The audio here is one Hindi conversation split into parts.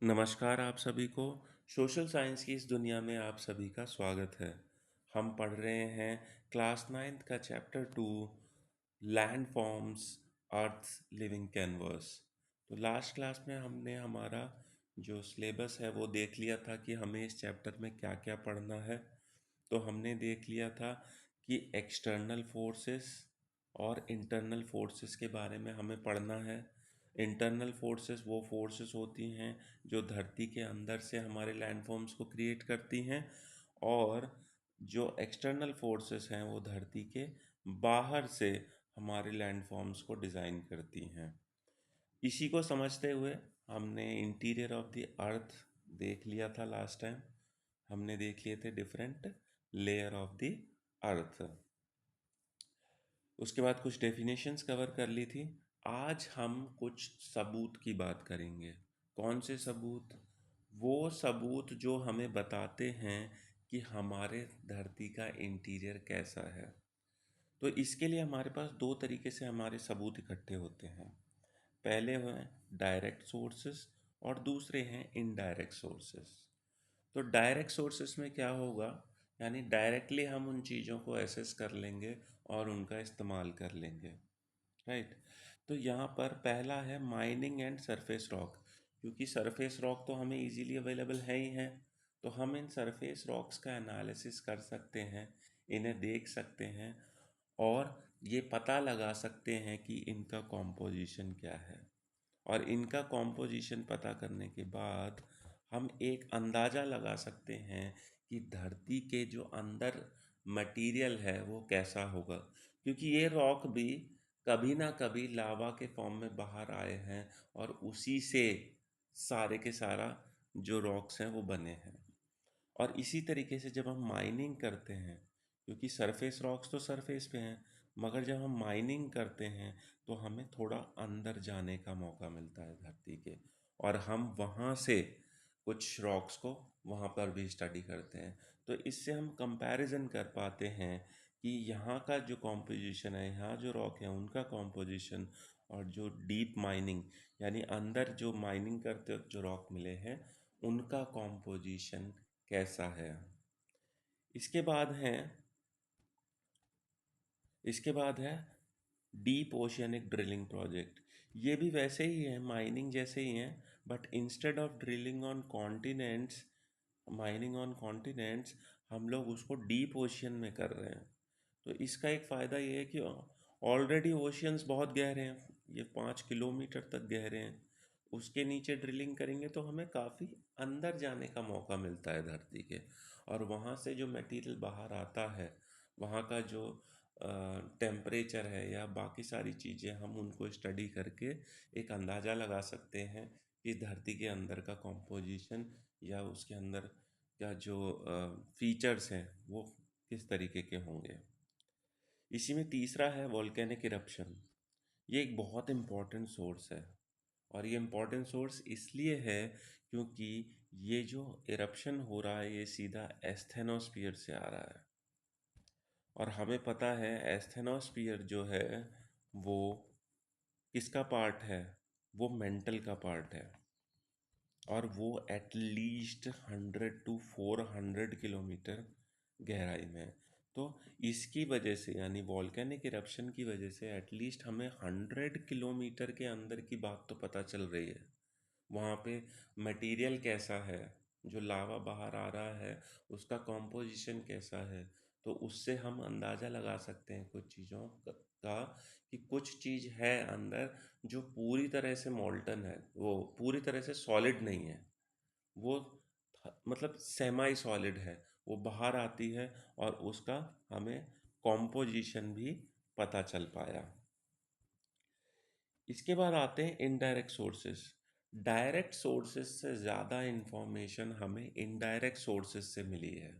नमस्कार आप सभी को। सोशल साइंस की इस दुनिया में आप सभी का स्वागत है। हम पढ़ रहे हैं क्लास नाइन्थ का चैप्टर 2, लैंड फॉर्म्स अर्थ लिविंग कैनवस। तो लास्ट क्लास में हमने हमारा जो सिलेबस है वो देख लिया था कि हमें इस चैप्टर में क्या क्या पढ़ना है। तो हमने देख लिया था कि एक्सटर्नल फोर्सेस और इंटरनल फोर्सेस के बारे में हमें पढ़ना है। इंटरनल फोर्सेस वो फोर्सेस होती हैं जो धरती के अंदर से हमारे लैंडफॉर्म्स को क्रिएट करती हैं, और जो एक्सटर्नल फोर्सेस हैं वो धरती के बाहर से हमारे लैंडफॉर्म्स को डिज़ाइन करती हैं। इसी को समझते हुए हमने इंटीरियर ऑफ द अर्थ देख लिया था लास्ट टाइम। हमने देख लिए थे डिफरेंट लेयर ऑफ द अर्थ। उसके बाद कुछ डेफिनेशंस कवर कर ली थी। आज हम कुछ सबूत की बात करेंगे। कौन से सबूत? वो सबूत जो हमें बताते हैं कि हमारे धरती का इंटीरियर कैसा है। तो इसके लिए हमारे पास दो तरीके से हमारे सबूत इकट्ठे होते हैं। पहले हैं डायरेक्ट सोर्सेस और दूसरे हैं इनडायरेक्ट सोर्सेस। तो डायरेक्ट सोर्सेस में क्या होगा, यानी डायरेक्टली हम उन चीज़ों को एसेस कर लेंगे और उनका इस्तेमाल कर लेंगे। राइट। तो यहाँ पर पहला है माइनिंग एंड सरफेस रॉक। क्योंकि सरफेस रॉक तो हमें इजीली अवेलेबल है ही है, तो हम इन सरफेस रॉक्स का एनालिसिस कर सकते हैं, इन्हें देख सकते हैं और ये पता लगा सकते हैं कि इनका कॉम्पोजिशन क्या है। और इनका कॉम्पोजिशन पता करने के बाद हम एक अंदाज़ा लगा सकते हैं कि धरती के जो अंदर मटेरियल है वो कैसा होगा। क्योंकि ये रॉक भी कभी ना कभी लावा के फॉर्म में बाहर आए हैं और उसी से सारे के सारा जो रॉक्स हैं वो बने हैं। और इसी तरीके से जब हम माइनिंग करते हैं, क्योंकि सरफेस रॉक्स तो सरफेस पे हैं, मगर जब हम माइनिंग करते हैं तो हमें थोड़ा अंदर जाने का मौका मिलता है धरती के, और हम वहाँ से कुछ रॉक्स को वहाँ पर भी स्टडी करते हैं। तो इससे हम कंपैरिजन कर पाते हैं कि यहाँ का जो कॉम्पोजिशन है, यहाँ जो रॉक है उनका कॉम्पोजिशन, और जो डीप माइनिंग यानी अंदर जो माइनिंग करते वक्त जो रॉक मिले हैं उनका कॉम्पोजिशन कैसा है। इसके बाद है इसके बाद है डीप ओशियनिक ड्रिलिंग प्रोजेक्ट। ये भी वैसे ही है, माइनिंग जैसे ही है, but instead of drilling on continents, mining on continents, हम लोग उसको डीप ओशियन में कर रहे हैं। तो इसका एक फ़ायदा ये है कि ऑलरेडी ओशियंस बहुत गहरे हैं, ये 5 किलोमीटर तक गहरे हैं। उसके नीचे ड्रिलिंग करेंगे तो हमें काफ़ी अंदर जाने का मौका मिलता है धरती के, और वहाँ से जो मटेरियल बाहर आता है, वहाँ का जो टेम्परेचर है या बाकी सारी चीज़ें, हम उनको स्टडी करके एक अंदाज़ा लगा सकते हैं कि धरती के अंदर का कॉम्पोजिशन या उसके अंदर का जो फीचर्स हैं वो किस तरीके के होंगे। इसी में तीसरा है वॉल्केनिक इरप्शन। ये एक बहुत इम्पॉर्टेंट सोर्स है, और ये इम्पॉर्टेंट सोर्स इसलिए है क्योंकि ये जो इरप्शन हो रहा है ये सीधा एस्थेनोस्फीयर से आ रहा है। और हमें पता है एस्थेनोस्फीयर जो है वो किसका पार्ट है? वो मेंटल का पार्ट है, और वो एटलीस्ट 100 to 400 किलोमीटर गहराई में है। तो इसकी वजह से, यानी वॉल्केनिक इरप्शन की वजह से, एटलीस्ट हमें 100 किलोमीटर के अंदर की बात तो पता चल रही है। वहाँ पे मटेरियल कैसा है, जो लावा बाहर आ रहा है उसका कॉम्पोजिशन कैसा है। तो उससे हम अंदाज़ा लगा सकते हैं कुछ चीज़ों का, कि कुछ चीज़ है अंदर जो पूरी तरह से मोल्टन है, वो पूरी तरह से सॉलिड नहीं है, वो मतलब सेमाई सॉलिड है, वो बाहर आती है, और उसका हमें कॉम्पोजिशन भी पता चल पाया। इसके बाद आते हैं इनडायरेक्ट सोर्सेस। डायरेक्ट सोर्सेस से ज़्यादा इन्फॉर्मेशन हमें इनडायरेक्ट सोर्सेस से मिली है।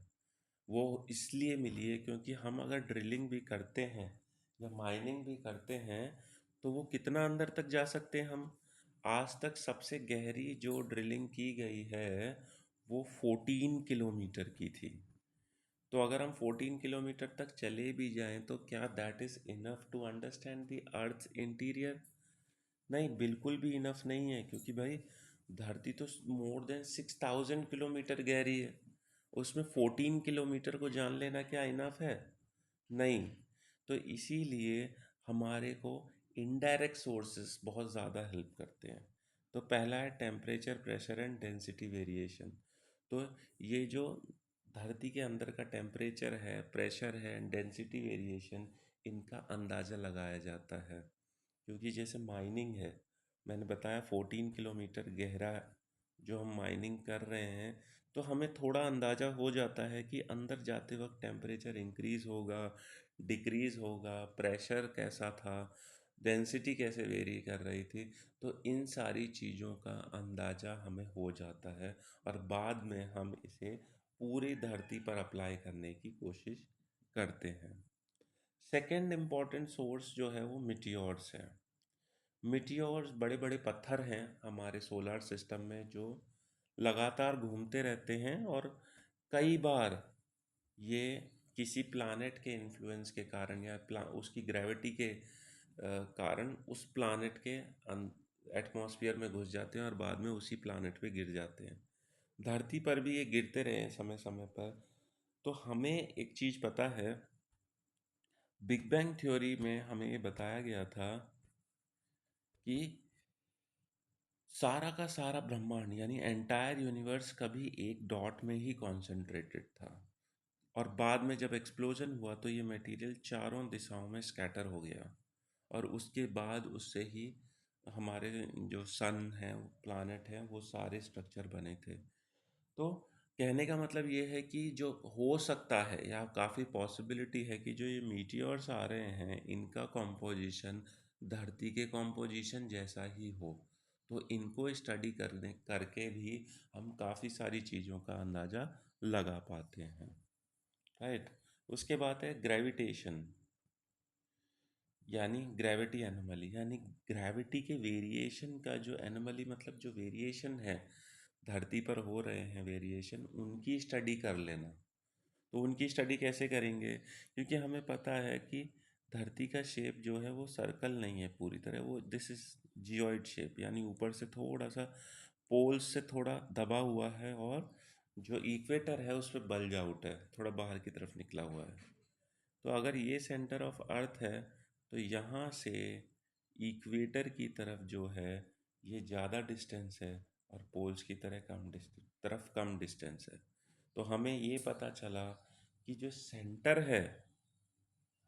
वो इसलिए मिली है क्योंकि हम अगर ड्रिलिंग भी करते हैं या माइनिंग भी करते हैं तो वो कितना अंदर तक जा सकते हैं हम। आज तक सबसे गहरी जो ड्रिलिंग की गई है वो 14 किलोमीटर की थी। तो अगर हम 14 किलोमीटर तक चले भी जाएं तो क्या that is enough to understand the earth interior? नहीं, बिल्कुल भी इनफ नहीं है, क्योंकि भाई धरती तो मोर देन 6000 किलोमीटर गहरी है। उसमें 14 किलोमीटर को जान लेना क्या इनफ है? नहीं। तो इसीलिए हमारे को इनडायरेक्ट सोर्सेस बहुत ज़्यादा हेल्प करते हैं। तो पहला है temperature, pressure and density variation. तो ये जो धरती के अंदर का टेम्परेचर है, प्रेशर है, डेंसिटी वेरिएशन, इनका अंदाज़ा लगाया जाता है। क्योंकि जैसे माइनिंग है, मैंने बताया 14 किलोमीटर गहरा जो हम माइनिंग कर रहे हैं, तो हमें थोड़ा अंदाज़ा हो जाता है कि अंदर जाते वक्त टेम्परेचर इंक्रीज़ होगा, डिक्रीज़ होगा, प्रेशर कैसा था, डेंसिटी कैसे वेरी कर रही थी। तो इन सारी चीज़ों का अंदाज़ा हमें हो जाता है और बाद में हम इसे पूरी धरती पर अप्लाई करने की कोशिश करते हैं। सेकेंड इम्पॉर्टेंट सोर्स जो है वो मिटियोर्स है। मिटियोर्स बड़े बड़े पत्थर हैं हमारे सोलर सिस्टम में जो लगातार घूमते रहते हैं, और कई बार ये किसी प्लानेट के इन्फ्लुएंस के कारण या उसकी ग्रेविटी के कारण उस प्लानेट के एटमॉस्फेयर में घुस जाते हैं और बाद में उसी प्लानेट पे गिर जाते हैं। धरती पर भी ये गिरते रहे हैं समय समय पर। तो हमें एक चीज़ पता है, बिग बैंग थ्योरी में हमें ये बताया गया था कि सारा का सारा ब्रह्मांड यानी एंटायर यूनिवर्स कभी एक डॉट में ही कॉन्सेंट्रेटेड था, और बाद में जब एक्सप्लोजन हुआ तो ये मटेरियल चारों दिशाओं में स्कैटर हो गया, और उसके बाद उससे ही हमारे जो सन है, प्लानट है, वो सारे स्ट्रक्चर बने थे। तो कहने का मतलब ये है कि जो हो सकता है या काफ़ी पॉसिबिलिटी है कि जो ये मीटियोर्स आ रहे हैं इनका कॉम्पोजिशन धरती के कॉम्पोजिशन जैसा ही हो। तो इनको स्टडी करने करके भी हम काफ़ी सारी चीज़ों का अंदाज़ा लगा पाते हैं। राइट। उसके बाद है ग्रेविटेशन, यानी ग्रेविटी एनोमली, यानी ग्रेविटी के वेरिएशन का जो एनोमली मतलब जो वेरिएशन है धरती पर हो रहे हैं वेरिएशन, उनकी स्टडी कर लेना। तो उनकी स्टडी कैसे करेंगे? क्योंकि हमें पता है कि धरती का शेप जो है वो सर्कल नहीं है पूरी तरह, वो दिस इज जियोइड शेप, यानी ऊपर से थोड़ा सा पोल्स से थोड़ा दबा हुआ है, और जो इक्वेटर है उस पर बल्ज आउट है, थोड़ा बाहर की तरफ निकला हुआ है। तो अगर ये सेंटर ऑफ अर्थ है, तो यहाँ से इक्वेटर की तरफ जो है ये ज़्यादा डिस्टेंस है, और पोल्स की तरफ कम डिस्टेंस है। तो हमें ये पता चला कि जो सेंटर है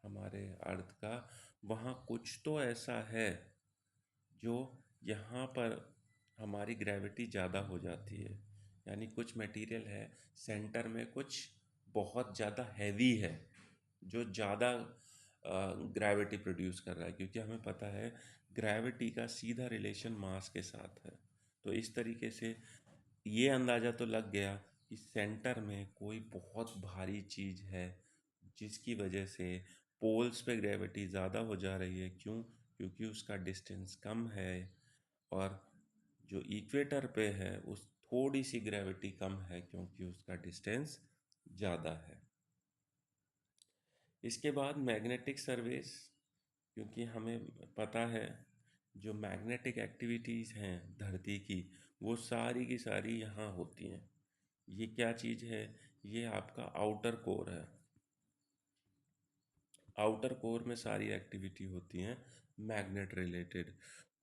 हमारे अर्थ का, वहाँ कुछ तो ऐसा है जो यहाँ पर हमारी ग्रेविटी ज़्यादा हो जाती है। यानी कुछ मटेरियल है सेंटर में, कुछ बहुत ज़्यादा हैवी है जो ज़्यादा ग्रेविटी प्रोड्यूस कर रहा है, क्योंकि हमें पता है ग्रेविटी का सीधा रिलेशन मास के साथ है। तो इस तरीके से ये अंदाज़ा तो लग गया कि सेंटर में कोई बहुत भारी चीज़ है जिसकी वजह से पोल्स पे ग्रेविटी ज़्यादा हो जा रही है। क्यों? क्योंकि उसका डिस्टेंस कम है, और जो इक्वेटर पे है उस थोड़ी सी ग्रेविटी कम है क्योंकि उसका डिस्टेंस ज़्यादा है। इसके बाद मैग्नेटिक सर्वेस, क्योंकि हमें पता है जो मैग्नेटिक एक्टिविटीज़ हैं धरती की, वो सारी की सारी यहाँ होती हैं। ये क्या चीज़ है? ये आपका आउटर कोर है। आउटर कोर में सारी एक्टिविटी होती हैं मैग्नेट रिलेटेड।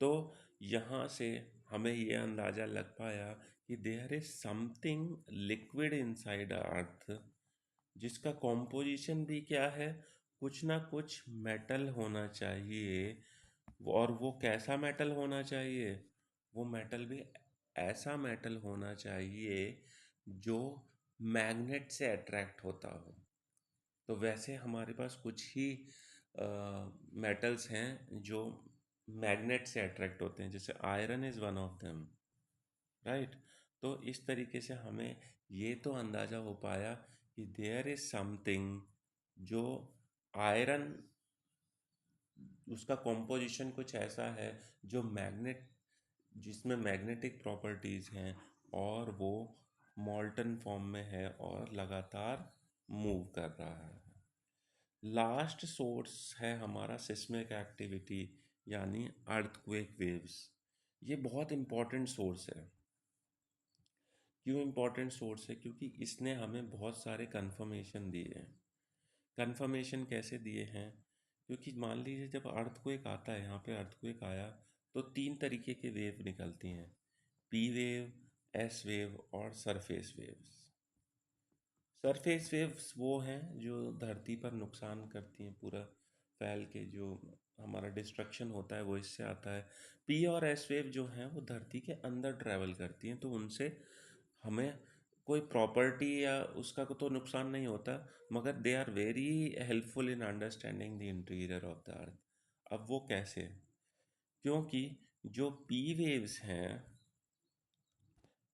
तो यहाँ से हमें ये अंदाज़ा लग पाया कि there is something liquid inside earth, जिसका कॉम्पोजिशन भी क्या है, कुछ ना कुछ मेटल होना चाहिए। और वो कैसा मेटल होना चाहिए? वो मेटल भी ऐसा मेटल होना चाहिए जो मैग्नेट से अट्रैक्ट होता हो। तो वैसे हमारे पास कुछ ही मेटल्स हैं जो मैग्नेट से अट्रैक्ट होते हैं, जैसे iron is one of them. Right. तो इस तरीके से हमें ये तो अंदाज़ा हो पाया कि देयर इज़ समथिंग जो आयरन, उसका कॉम्पोजिशन कुछ ऐसा है जो मैग्नेट, जिसमें मैग्नेटिक प्रॉपर्टीज़ हैं, और वो मॉल्टन फॉर्म में है और लगातार मूव कर रहा है। लास्ट सोर्स है हमारा सिस्मिक एक्टिविटी, यानी अर्थक्वेक वेव्स। ये बहुत इम्पोर्टेंट सोर्स है। क्यों इम्पोर्टेंट सोर्स है? क्योंकि इसने हमें बहुत सारे कन्फर्मेशन दिए हैं। कन्फर्मेशन कैसे दिए हैं? क्योंकि मान लीजिए जब अर्थक्वेक आता है, यहाँ पे अर्थक्वेक आया, तो तीन तरीके के वेव निकलती हैं, पी वेव, एस वेव और सरफेस वेव्स। सरफेस वेव्स वो हैं जो धरती पर नुकसान करती हैं, पूरा फैल के जो हमारा डिस्ट्रक्शन होता है वो इससे आता है। पी और एस वेव जो हैं वो धरती के अंदर ट्रैवल करती हैं, तो उनसे हमें कोई प्रॉपर्टी या उसका तो नुकसान नहीं होता, मगर they are very helpful in understanding the interior of the earth. अब वो कैसे? क्योंकि जो पी वेव्स हैं,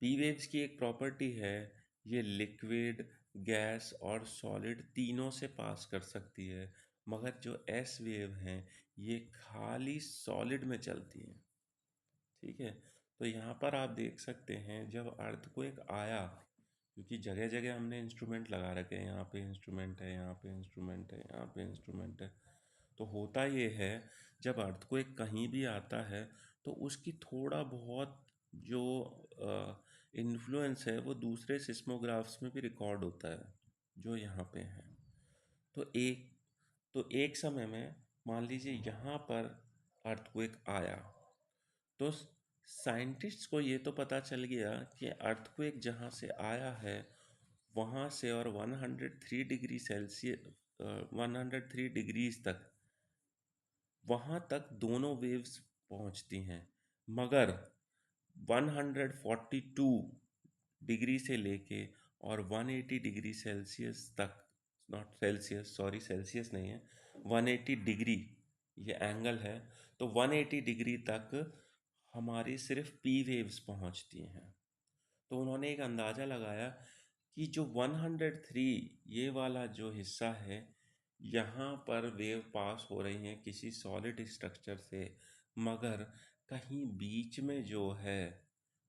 पी वेव्स की एक प्रॉपर्टी है, ये लिक्विड, गैस और सॉलिड तीनों से पास कर सकती है, मगर जो एस वेव हैं ये खाली सॉलिड में चलती हैं। ठीक है। तो यहाँ पर आप देख सकते हैं जब अर्थक्वेक आया, क्योंकि जगह जगह हमने इंस्ट्रूमेंट लगा रखे हैं, यहाँ पे इंस्ट्रूमेंट है, यहाँ पे इंस्ट्रूमेंट है, यहाँ पे इंस्ट्रूमेंट है, तो होता ये है जब अर्थक्वेक कहीं भी आता है तो उसकी थोड़ा बहुत जो इन्फ्लुएंस है वो दूसरे सिस्मोग्राफ्स में भी रिकॉर्ड होता है जो यहाँ पे हैं। तो एक समय में मान लीजिए यहाँ पर अर्थक्वेक आया, तो साइंटिस्ट्स को ये तो पता चल गया कि अर्थक्वेक जहाँ से आया है वहाँ से और 103 डिग्री सेल्सियस, 103 डिग्रीज तक, वहाँ तक दोनों वेव्स पहुँचती हैं, मगर 142 डिग्री से लेके और 180 डिग्री सेल्सियस तक, नॉट सेल्सियस, सॉरी सेल्सियस नहीं है, 180 डिग्री ये एंगल है, तो 180 डिग्री तक हमारी सिर्फ पी वेव्स पहुंचती हैं। तो उन्होंने एक अंदाज़ा लगाया कि जो 103 ये वाला जो हिस्सा है, यहाँ पर वेव पास हो रही हैं किसी सॉलिड स्ट्रक्चर से, मगर कहीं बीच में जो है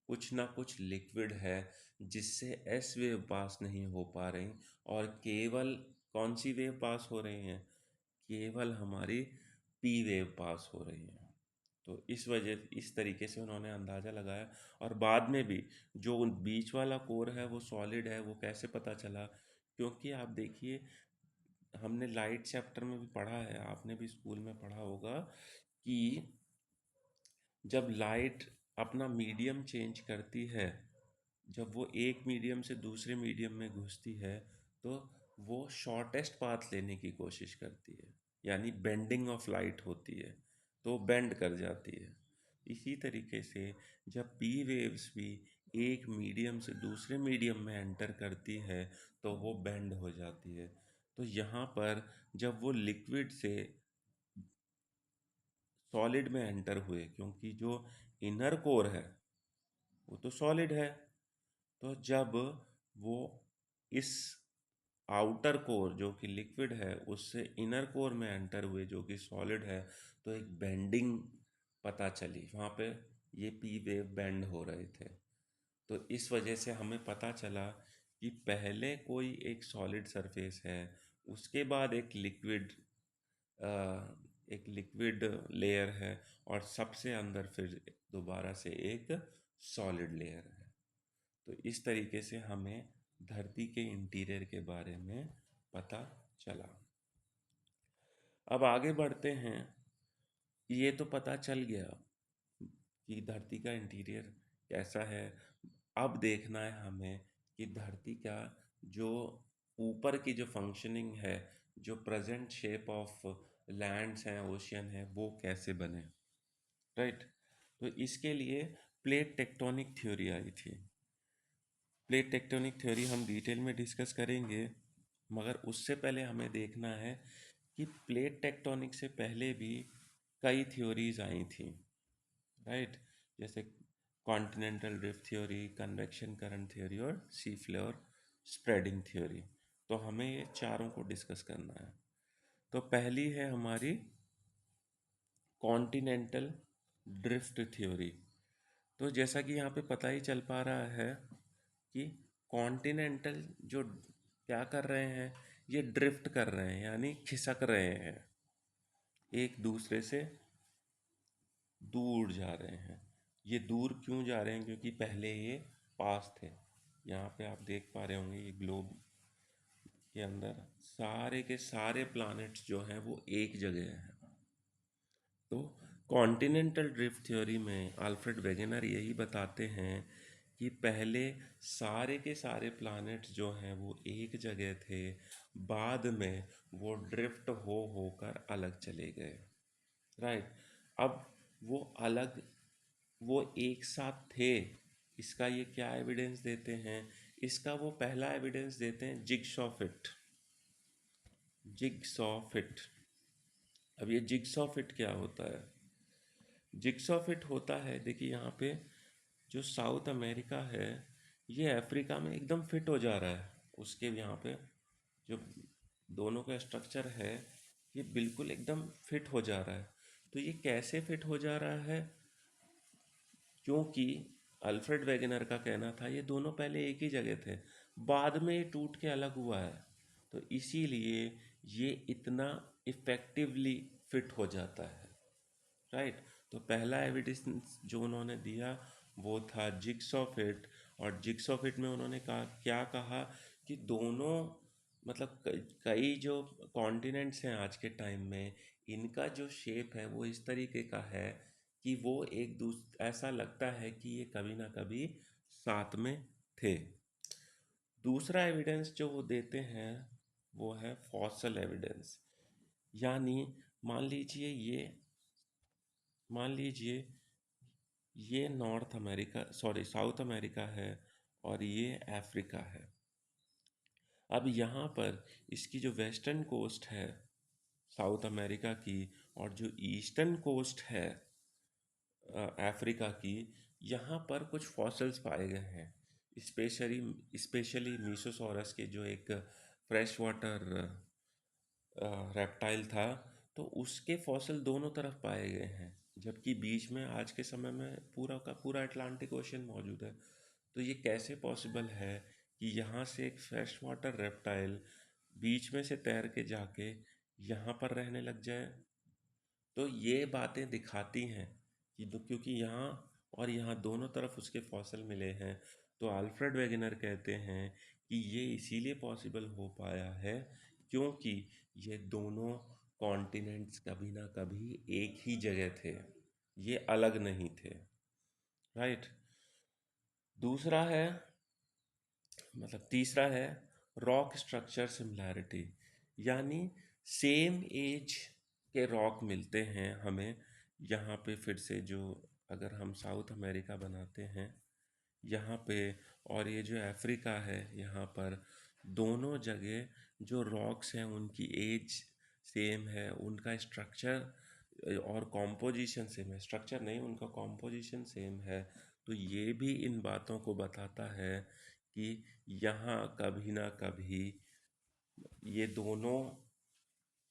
कुछ ना कुछ लिक्विड है जिससे एस वेव पास नहीं हो पा रही, और केवल कौन सी वेव पास हो रही हैं? केवल हमारी पी वेव पास हो रही है। तो इस तरीके से उन्होंने अंदाज़ा लगाया। और बाद में भी जो बीच वाला कोर है वो सॉलिड है, वो कैसे पता चला? क्योंकि आप देखिए, हमने लाइट चैप्टर में भी पढ़ा है, आपने भी स्कूल में पढ़ा होगा कि जब लाइट अपना मीडियम चेंज करती है, जब वो एक मीडियम से दूसरे मीडियम में घुसती है, तो वो शॉर्टेस्ट पाथ लेने की कोशिश करती है, यानी बेंडिंग ऑफ लाइट होती है, तो बेंड कर जाती है। इसी तरीके से जब पी वेव्स भी एक मीडियम से दूसरे मीडियम में एंटर करती है तो वो बेंड हो जाती है। तो यहाँ पर जब वो लिक्विड से सॉलिड में एंटर हुए, क्योंकि जो इनर कोर है वो तो सॉलिड है, तो जब वो इस आउटर कोर जो कि लिक्विड है उससे इनर कोर में एंटर हुए जो कि सॉलिड है, तो एक बेंडिंग पता चली वहाँ पे, ये पी वेव बेंड हो रहे थे। तो इस वजह से हमें पता चला कि पहले कोई एक सॉलिड सरफेस है, उसके बाद एक लिक्विड लेयर है, और सबसे अंदर फिर दोबारा से एक सॉलिड लेयर है। तो इस तरीके से हमें धरती के इंटीरियर के बारे में पता चला। अब आगे बढ़ते हैं। ये तो पता चल गया कि धरती का इंटीरियर कैसा है। अब देखना है हमें कि धरती का जो ऊपर की जो फंक्शनिंग है, जो प्रेजेंट शेप ऑफ लैंड्स हैं, ओशियन है, वो कैसे बने। राइट। तो इसके लिए प्लेट टेक्टोनिक थ्योरी आई थी। प्लेट टेक्टोनिक थ्योरी हम डिटेल में डिस्कस करेंगे, मगर उससे पहले हमें देखना है कि प्लेट टेक्टोनिक से पहले भी कई थ्योरीज आई थी। राइट। जैसे continental drift theory, convection current theory और सी फ्लोर स्प्रेडिंग थ्योरी। तो हमें ये चारों को डिस्कस करना है। तो पहली है हमारी कॉन्टिनेंटल ड्रिफ्ट थ्योरी। तो जैसा कि यहाँ पे पता ही चल पा रहा है कि कॉन्टिनेंटल जो क्या कर रहे हैं, ये ड्रिफ्ट कर रहे हैं, यानी खिसक रहे हैं, एक दूसरे से दूर जा रहे हैं। ये दूर क्यों जा रहे हैं? क्योंकि पहले ये पास थे। यहाँ पे आप देख पा रहे होंगे ये ग्लोब के अंदर सारे के सारे प्लैनेट्स जो हैं वो एक जगह हैं। तो कॉन्टिनेंटल ड्रिफ्ट थ्योरी में अल्फ्रेड वेगेनर यही बताते हैं कि पहले सारे के सारे प्लैनेट्स जो हैं वो एक जगह थे, बाद में वो ड्रिफ्ट हो होकर अलग चले गए। राइट। अब वो अलग, वो एक साथ थे, इसका ये क्या एविडेंस देते हैं? इसका वो पहला एविडेंस देते हैं जिगसॉ फिट। Jigsaw fit. अब ये जिगसॉ फिट क्या होता है? जिगसॉ फिट होता है, देखिए यहाँ पे जो साउथ अमेरिका है ये अफ्रीका में एकदम फिट हो जा रहा है। उसके यहाँ पे जो दोनों का स्ट्रक्चर है ये बिल्कुल एकदम फिट हो जा रहा है। तो ये कैसे फिट हो जा रहा है? क्योंकि अल्फ्रेड वेगनर का कहना था ये दोनों पहले एक ही जगह थे, बाद में ये टूट के अलग हुआ है, तो इसीलिए ये इतना इफ़ेक्टिवली फिट हो जाता है। राइट। तो पहला एविडेंस जो उन्होंने दिया वो था जिग्सॉ फिट। और जिग्सॉ फिट में उन्होंने कहा, क्या कहा कि दोनों, मतलब कई जो कॉन्टिनेंट्स हैं आज के टाइम में, इनका जो शेप है वो इस तरीके का है कि वो एक ऐसा लगता है कि ये कभी ना कभी साथ में थे। दूसरा एविडेंस जो वो देते हैं वो है फॉसल एविडेंस। यानी मान लीजिए ये मान लीजिए ये north America, sorry south America है, और ये अफ्रीका है। अब यहाँ पर इसकी जो वेस्टर्न कोस्ट है साउथ अमेरिका की, और जो ईस्टर्न कोस्ट है अफ्रीका की, यहाँ पर कुछ फॉसिल्स पाए गए हैं। स्पेशली स्पेशली मीसोसॉरस के, जो एक फ्रेश वाटर रेप्टाइल था, तो उसके फॉसिल दोनों तरफ पाए गए हैं, जबकि बीच में आज के समय में पूरा का पूरा अटलांटिक ओशन मौजूद है। तो ये कैसे पॉसिबल है कि यहाँ से एक फ्रेश वाटर रेप्टाइल बीच में से तैर के जाके यहाँ पर रहने लग जाए? तो ये बातें दिखाती हैं कि क्योंकि यहाँ और यहाँ दोनों तरफ उसके फॉसिल मिले हैं, तो अल्फ्रेड वेगनर कहते हैं कि ये इसीलिए पॉसिबल हो पाया है क्योंकि ये दोनों कॉन्टिनेंट्स कभी ना कभी एक ही जगह थे, ये अलग नहीं थे। राइट। दूसरा है, मतलब तीसरा है रॉक स्ट्रक्चर सिमिलैरिटी। यानी सेम एज के रॉक मिलते हैं हमें यहाँ पे, फिर से जो, अगर हम साउथ अमेरिका बनाते हैं यहाँ पे, और ये जो अफ्रीका है यहाँ पर, दोनों जगह जो रॉक्स हैं उनकी एज सेम है, उनका स्ट्रक्चर और कॉम्पोजिशन सेम है, स्ट्रक्चर नहीं, उनका कॉम्पोजिशन सेम है। तो ये भी इन बातों को बताता है कि यहाँ कभी ना कभी ये दोनों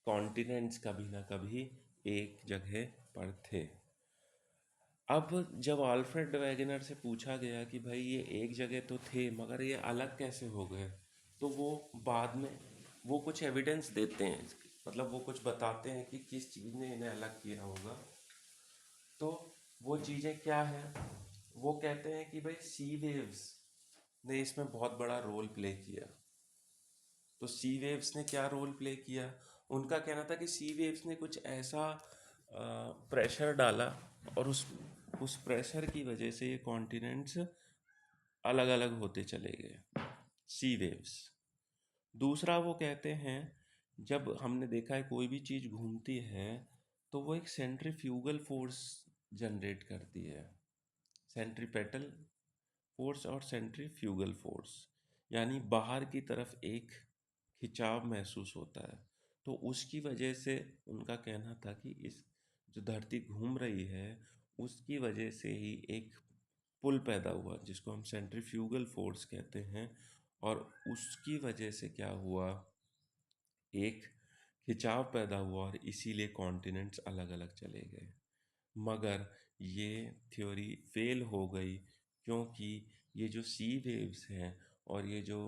कॉन्टिनेंट्स कभी ना कभी एक जगह पर थे। अब जब अल्फ्रेड वेगनर से पूछा गया कि भाई ये एक जगह तो थे मगर ये अलग कैसे हो गए, तो वो बाद में वो कुछ एविडेंस देते हैं, मतलब वो कुछ बताते हैं कि किस चीज़ ने इन्हें अलग किया होगा। तो वो चीज़ें क्या हैं? वो कहते हैं कि भाई सी वेव्स ने इसमें बहुत बड़ा रोल प्ले किया। तो सी वेव्स ने क्या रोल प्ले किया? उनका कहना था कि सी वेव्स ने कुछ ऐसा प्रेशर डाला, और उस प्रेशर की वजह से ये कॉन्टिनेंट्स अलग अलग होते चले गए। सी वेव्स। दूसरा वो कहते हैं, जब हमने देखा है कोई भी चीज़ घूमती है तो वो एक सेंट्रीफ्यूगल फोर्स जनरेट करती है। सेंट्रीपेटल फोर्स और सेंट्रीफ्यूगल फोर्स, यानी बाहर की तरफ एक खिंचाव महसूस होता है। तो उसकी वजह से उनका कहना था कि इस जो धरती घूम रही है उसकी वजह से ही एक पुल पैदा हुआ जिसको हम सेंट्रीफ्यूगल फोर्स कहते हैं, और उसकी वजह से क्या हुआ, एक खिंचाव पैदा हुआ, और इसीलिए कॉन्टिनेंट्स अलग अलग चले गए। मगर ये थ्योरी फेल हो गई क्योंकि ये जो सी वेव्स हैं और ये जो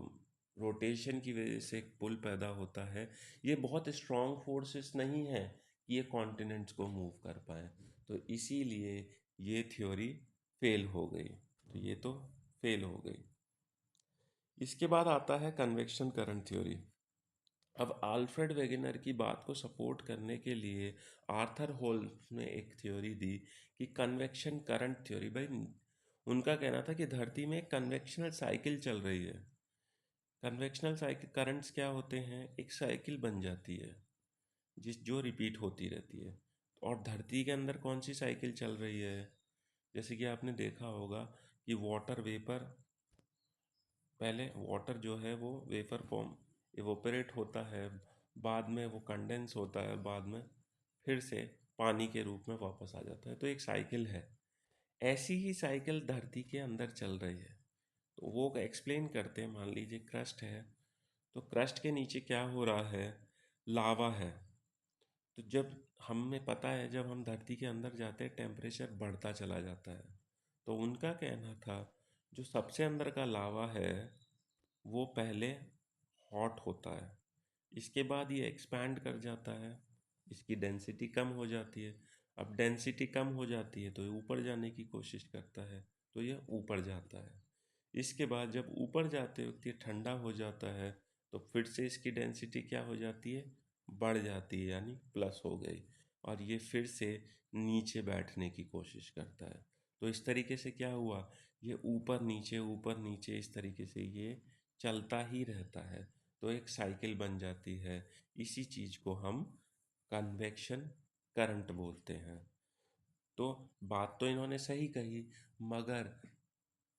रोटेशन की वजह से एक पुल पैदा होता है, ये बहुत स्ट्रॉन्ग फोर्सेस नहीं हैं कि ये कॉन्टिनेंट्स को मूव कर पाए। तो इसीलिए ये थ्योरी फेल हो गई। तो ये तो फेल हो गई। इसके बाद आता है कन्वेक्शन करंट थ्योरी। अब आल्फ्रेड वेगेनर की बात को सपोर्ट करने के लिए आर्थर होल्स ने एक थ्योरी दी कि कन्वेक्शन करंट थ्योरी। भाई उनका कहना था कि धरती में एक कन्वेक्शनल साइकिल चल रही है। कन्वेक्शनल साइकिल करंट्स क्या होते हैं? एक साइकिल बन जाती है जो रिपीट होती रहती है। और धरती के अंदर कौन सी साइकिल चल रही है? जैसे कि आपने देखा होगा कि वाटर वेपर, पहले वाटर जो है वो वेपर फॉर्म इवोपरेट होता है, बाद में वो कंडेंस होता है, बाद में फिर से पानी के रूप में वापस आ जाता है। तो एक साइकिल है। ऐसी ही साइकिल धरती के अंदर चल रही है। तो वो एक्सप्लेन करते हैं। मान लीजिए क्रस्ट है, तो क्रस्ट के नीचे क्या हो रहा है? लावा है। तो जब हमें पता है जब हम धरती के अंदर जाते हैं टेम्परेचर बढ़ता चला जाता है। तो उनका कहना था जो सबसे अंदर का लावा है वो पहले हॉट होता है, इसके बाद ये एक्सपैंड कर जाता है, इसकी डेंसिटी कम हो जाती है। अब डेंसिटी कम हो जाती है तो ये ऊपर जाने की कोशिश करता है, तो ये ऊपर जाता है। इसके बाद जब ऊपर जाते वक्त ये ठंडा हो जाता है तो फिर से इसकी डेंसिटी क्या हो जाती है? बढ़ जाती है, यानी प्लस हो गई। और ये फिर से नीचे बैठने की कोशिश करता है। तो इस तरीके से क्या हुआ? ये ऊपर नीचे इस तरीके से ये चलता ही रहता है। तो एक साइकिल बन जाती है। इसी चीज़ को हम कन्वेक्शन करंट बोलते हैं। तो बात तो इन्होंने सही कही, मगर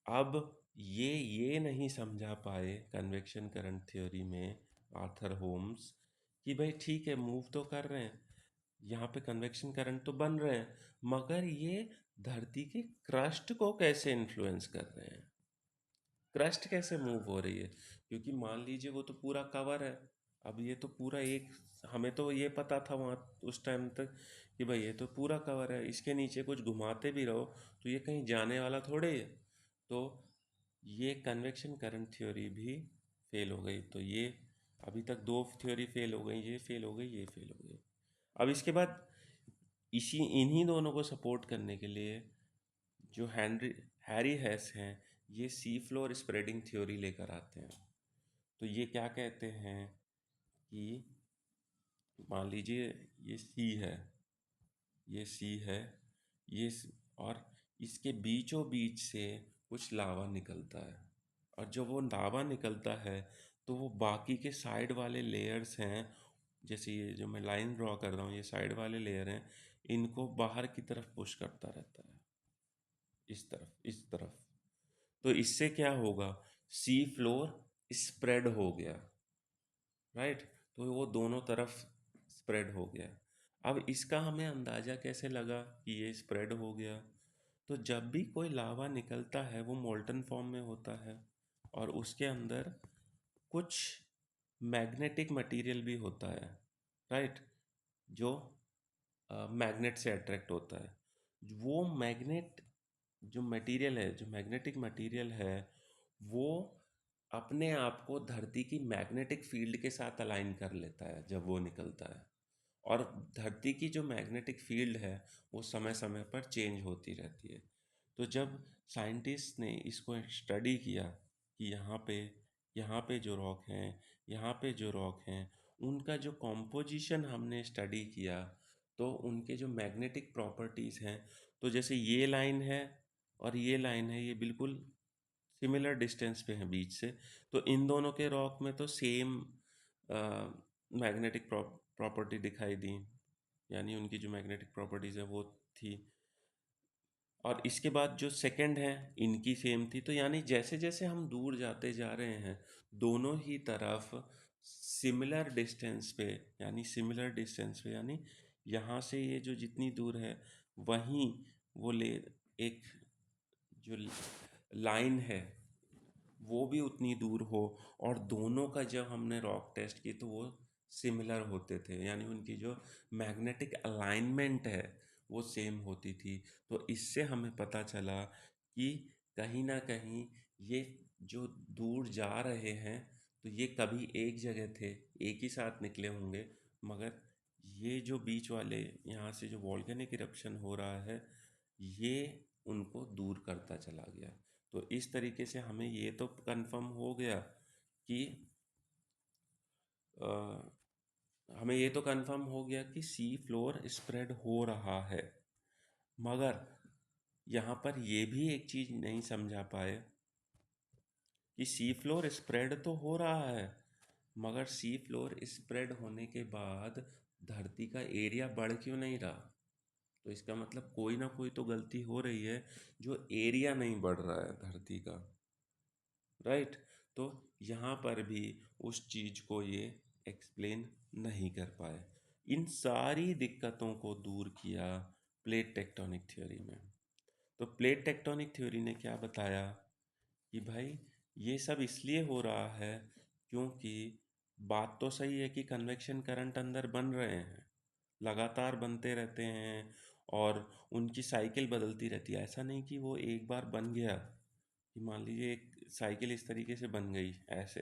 अब ये नहीं समझा पाए कन्वेक्शन करंट थ्योरी में आर्थर होम्स कि भाई ठीक है, मूव तो कर रहे हैं, यहाँ पे कन्वेक्शन करंट तो बन रहे हैं, मगर ये धरती के क्रस्ट को कैसे इन्फ्लुएंस कर रहे हैं? क्रस्ट कैसे मूव हो रही है? क्योंकि मान लीजिए वो तो पूरा कवर है। अब ये तो पूरा एक, हमें तो ये पता था वहाँ उस टाइम तक कि भाई ये तो पूरा कवर है, इसके नीचे कुछ घुमाते भी रहो तो ये कहीं जाने वाला थोड़े ही है। तो ये कन्वेक्शन करंट थ्योरी भी फेल हो गई। तो ये अभी तक दो थ्योरी फेल हो गई, ये फेल हो गई, ये फेल हो गई। अब इसके बाद इन्हीं दोनों को सपोर्ट करने के लिए जो हैरी हेस हैं, ये सी फ्लोर स्प्रेडिंग थ्योरी लेकर आते हैं। तो ये क्या कहते हैं कि मान लीजिए ये सी है, ये सी है, और इसके बीचों बीच से कुछ लावा निकलता है। और जब वो लावा निकलता है तो वो बाकी के साइड वाले लेयर्स हैं, जैसे ये जो मैं लाइन ड्रॉ कर रहा हूँ, ये साइड वाले लेयर हैं, इनको बाहर की तरफ पुश करता रहता है, इस तरफ इस तरफ। तो इससे क्या होगा? सी फ्लोर स्प्रेड हो गया, राइट। तो वो दोनों तरफ स्प्रेड हो गया। अब इसका हमें अंदाज़ा कैसे लगा कि ये स्प्रेड हो गया? तो जब भी कोई लावा निकलता है वो मोल्टन फॉर्म में होता है, और उसके अंदर कुछ मैग्नेटिक मटेरियल भी होता है, राइट, जो मैग्नेट से अट्रैक्ट होता है। वो मैग्नेट जो मटेरियल है, जो मैग्नेटिक मटेरियल है, वो अपने आप को धरती की मैग्नेटिक फील्ड के साथ अलाइन कर लेता है जब वो निकलता है। और धरती की जो मैग्नेटिक फील्ड है वो समय समय पर चेंज होती रहती है। तो जब साइंटिस्ट ने इसको स्टडी किया कि यहाँ पे जो रॉक हैं, यहाँ पे जो रॉक हैं, उनका जो कॉम्पोजिशन हमने स्टडी किया, तो उनके जो मैग्नेटिक प्रॉपर्टीज़ हैं, तो जैसे ये लाइन है और ये लाइन है, ये बिल्कुल सिमिलर डिस्टेंस पे हैं बीच से। तो इन दोनों के रॉक में तो सेम मैग्नेटिक प्रॉपर्टी दिखाई दी, यानी उनकी जो मैग्नेटिक प्रॉपर्टीज़ है वो थी। और इसके बाद जो सेकंड है, इनकी सेम थी। तो यानी जैसे जैसे हम दूर जाते जा रहे हैं दोनों ही तरफ सिमिलर डिस्टेंस पे, यानी यहाँ से ये जो जितनी दूर है वहीं वो ले एक जो लाइन है वो भी उतनी दूर हो। और दोनों का जब हमने रॉक टेस्ट की तो वो सिमिलर होते थे, यानी उनकी जो मैग्नेटिक अलाइनमेंट है वो सेम होती थी। तो इससे हमें पता चला कि कहीं ना कहीं ये जो दूर जा रहे हैं तो ये कभी एक जगह थे, एक ही साथ निकले होंगे, मगर ये जो बीच वाले यहाँ से जो वॉल्केनिक इरप्शन हो रहा है ये उनको दूर करता चला गया। तो इस तरीके से हमें ये तो कंफर्म हो गया कि अ, हमें ये तो कंफर्म हो गया कि सी फ्लोर स्प्रेड हो रहा है। मगर यहाँ पर ये भी एक चीज़ नहीं समझा पाए कि सी फ्लोर स्प्रेड तो हो रहा है, मगर सी फ्लोर स्प्रेड होने के बाद धरती का एरिया बढ़ क्यों नहीं रहा। तो इसका मतलब कोई ना कोई तो गलती हो रही है, जो एरिया नहीं बढ़ रहा है धरती का। राइट। तो यहाँ पर भी उस चीज़ को ये एक्सप्लेन नहीं कर पाए। इन सारी दिक्कतों को दूर किया प्लेट टेक्टोनिक थ्योरी में। तो प्लेट टेक्टोनिक थ्योरी ने क्या बताया कि भाई ये सब इसलिए हो रहा है क्योंकि बात तो सही है कि कन्वेक्शन करंट अंदर बन रहे हैं, लगातार बनते रहते हैं, और उनकी साइकिल बदलती रहती है। ऐसा नहीं कि वो एक बार बन गया, कि मान लीजिए एक साइकिल इस तरीके से बन गई ऐसे,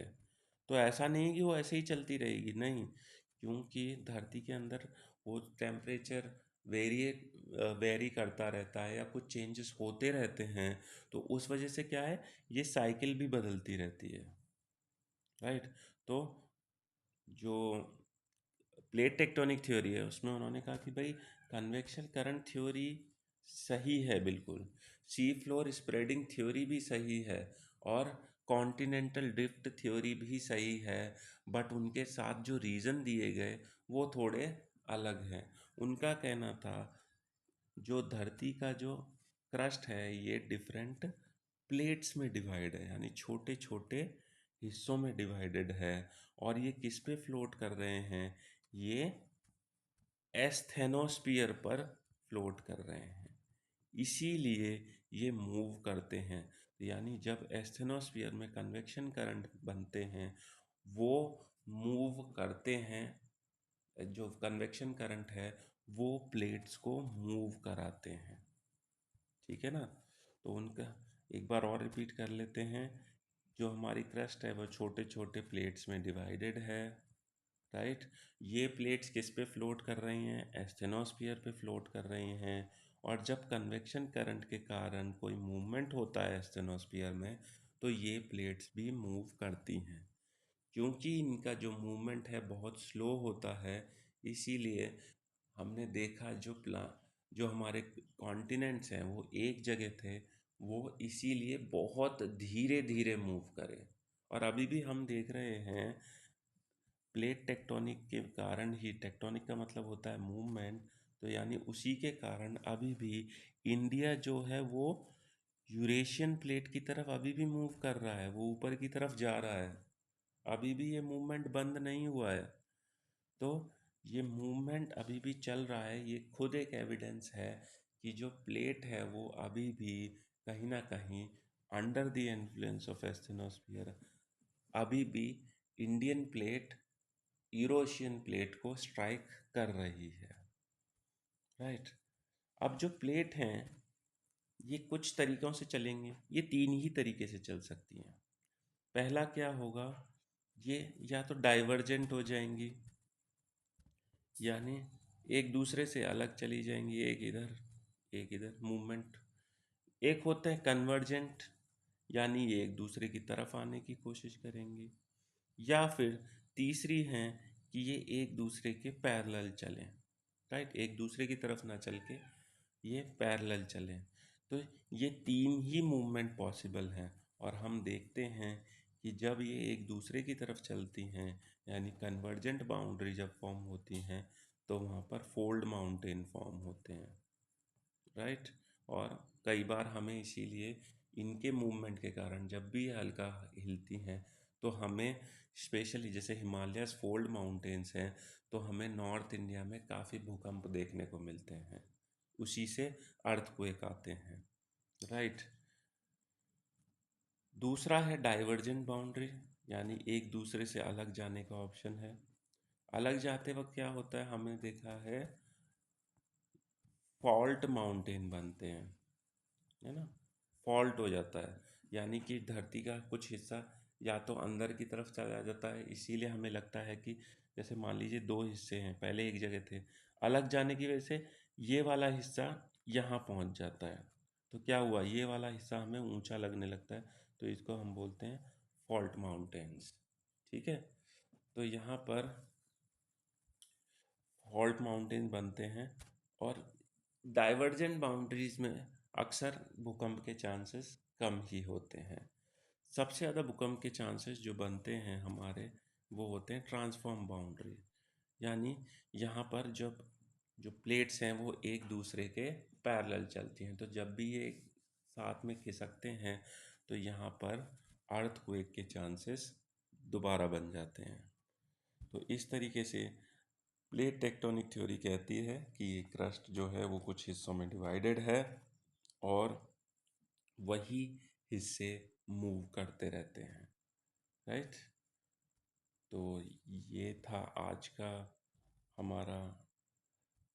तो ऐसा नहीं है कि वो ऐसे ही चलती रहेगी, नहीं। क्योंकि धरती के अंदर वो टेम्परेचर वेरी वेरी करता रहता है, या कुछ चेंजेस होते रहते हैं, तो उस वजह से क्या है, ये साइकिल भी बदलती रहती है। राइट। तो जो प्लेट टेक्टोनिक थ्योरी है उसमें उन्होंने कहा कि भाई कन्वेक्शन करंट थ्योरी सही है बिल्कुल, सी फ्लोर स्प्रेडिंग थ्योरी भी सही है, और कॉन्टिनेंटल ड्रिफ्ट थ्योरी भी सही है। बट उनके साथ जो रीज़न दिए गए वो थोड़े अलग हैं। उनका कहना था जो धरती का जो क्रस्ट है ये डिफरेंट प्लेट्स में डिवाइड है, यानी छोटे छोटे हिस्सों में डिवाइडेड है। और ये किस पे फ्लोट कर रहे हैं, ये एस्थेनोस्फियर पर फ्लोट कर रहे हैं, इसीलिए ये मूव करते हैं। यानी जब एस्थेनोस्फियर में कन्वेक्शन करंट बनते हैं, वो मूव करते हैं, जो कन्वेक्शन करंट है वो प्लेट्स को मूव कराते हैं। ठीक है ना। तो उनका एक बार और रिपीट कर लेते हैं। जो हमारी क्रस्ट है वो छोटे छोटे प्लेट्स में डिवाइडेड है। राइट। ये प्लेट्स किस पे फ्लोट कर रही हैं, एस्थेनोस्फियर पे फ्लोट कर रही हैं। और जब कन्वेक्शन करंट के कारण कोई मूवमेंट होता है एस्थेनोस्फियर में, तो ये प्लेट्स भी मूव करती हैं। क्योंकि इनका जो मूवमेंट है बहुत स्लो होता है, इसीलिए हमने देखा जो हमारे कॉन्टिनेंट्स हैं वो एक जगह थे, वो इसीलिए बहुत धीरे धीरे मूव करे। और अभी भी हम देख रहे हैं प्लेट टेक्टोनिक के कारण ही, टेक्टोनिक का मतलब होता है मूवमेंट, तो यानी उसी के कारण अभी भी इंडिया जो है वो यूरेशियन प्लेट की तरफ अभी भी मूव कर रहा है, वो ऊपर की तरफ जा रहा है। अभी भी ये मूवमेंट बंद नहीं हुआ है। तो ये मूवमेंट अभी भी चल रहा है, ये खुद एक एविडेंस है कि जो प्लेट है वो अभी भी कहीं ना कहीं under the influence of asthenosphere अभी भी इंडियन प्लेट यूरोशियन प्लेट को स्ट्राइक कर रही है। राइट। अब जो प्लेट हैं ये कुछ तरीक़ों से चलेंगे, ये तीन ही तरीके से चल सकती हैं। पहला क्या होगा, ये या तो डाइवर्जेंट हो जाएंगी, यानी एक दूसरे से अलग चली जाएंगी, एक इधर मूवमेंट। एक होते हैं कन्वर्जेंट, यानी ये एक दूसरे की तरफ आने की कोशिश करेंगी। या फिर तीसरी हैं कि ये एक दूसरे के पैरेलल चलें। राइट। एक दूसरे की तरफ ना चल के ये पैरेलल चलें। तो ये तीन ही मूवमेंट पॉसिबल हैं। और हम देखते हैं कि जब ये एक दूसरे की तरफ चलती हैं, यानी कन्वर्जेंट बाउंड्री जब फॉर्म होती हैं, तो वहाँ पर फोल्ड माउंटेन फॉर्म होते हैं। राइट। और कई बार हमें इसीलिए इनके मूवमेंट के कारण जब भी ये हल्का हिलती हैं, तो हमें स्पेशली जैसे हिमालयस फोल्ड माउंटेन्स हैं, तो हमें नॉर्थ इंडिया में काफ़ी भूकंप देखने को मिलते हैं, उसी से अर्थक्वेक आते हैं। राइट। दूसरा है डाइवर्जेंट बाउंड्री, यानी एक दूसरे से अलग जाने का ऑप्शन है। अलग जाते वक्त क्या होता है, हमने देखा है फॉल्ट माउंटेन बनते हैं, है ना। फॉल्ट हो जाता है, यानी कि धरती का कुछ हिस्सा या तो अंदर की तरफ चला जाता है, इसीलिए हमें लगता है कि जैसे मान लीजिए दो हिस्से हैं, पहले एक जगह थे, अलग जाने की वजह से ये वाला हिस्सा यहाँ पहुँच जाता है। तो क्या हुआ, ये वाला हिस्सा हमें ऊंचा लगने लगता है, तो इसको हम बोलते हैं फॉल्ट माउंटेन्स। ठीक है, तो यहाँ पर फॉल्ट माउंटेन बनते हैं, और डाइवर्जेंट बाउंड्रीज में अक्सर भूकंप के चांसेस कम ही होते हैं। सबसे ज़्यादा भूकंप के चांसेस जो बनते हैं हमारे, वो होते हैं ट्रांसफॉर्म बाउंड्री। यानी यहाँ पर जब जो प्लेट्स हैं वो एक दूसरे के पैरेलल चलती हैं, तो जब भी ये साथ में खिसकते हैं तो यहाँ पर अर्थक्वेक के चांसेस दोबारा बन जाते हैं। तो इस तरीके से प्लेट टेक्टोनिक थ्योरी कहती है कि ये क्रस्ट जो है वो कुछ हिस्सों में डिवाइडेड है, और वही हिस्से मूव करते रहते हैं। राइट, तो ये था आज का हमारा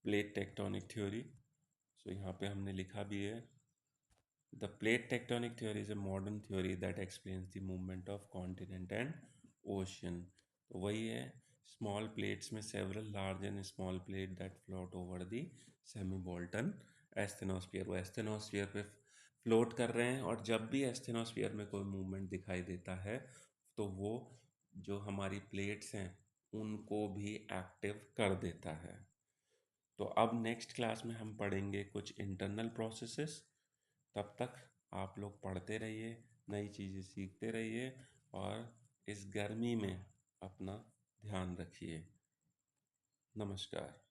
प्लेट टेक्टोनिक थ्योरी। सो यहाँ पे हमने लिखा भी है, the plate tectonic theory is a modern theory that explains the movement of continent and ocean. तो वही है, स्मॉल प्लेट्स में several large and small plate that float over the semi Bolton asthenosphere. वो एस्थेनोस्फीयर पे फ्लोट कर रहे हैं, और जब भी एस्थेनोस्फीयर में कोई मूवमेंट दिखाई देता है तो वो जो हमारी प्लेट्स हैं उनको भी एक्टिव कर देता है। तो अब नेक्स्ट क्लास में हम पढ़ेंगे कुछ इंटरनल प्रोसेसेस। तब तक आप लोग पढ़ते रहिए, नई चीज़ें सीखते रहिए, और इस गर्मी में अपना ध्यान रखिए। नमस्कार।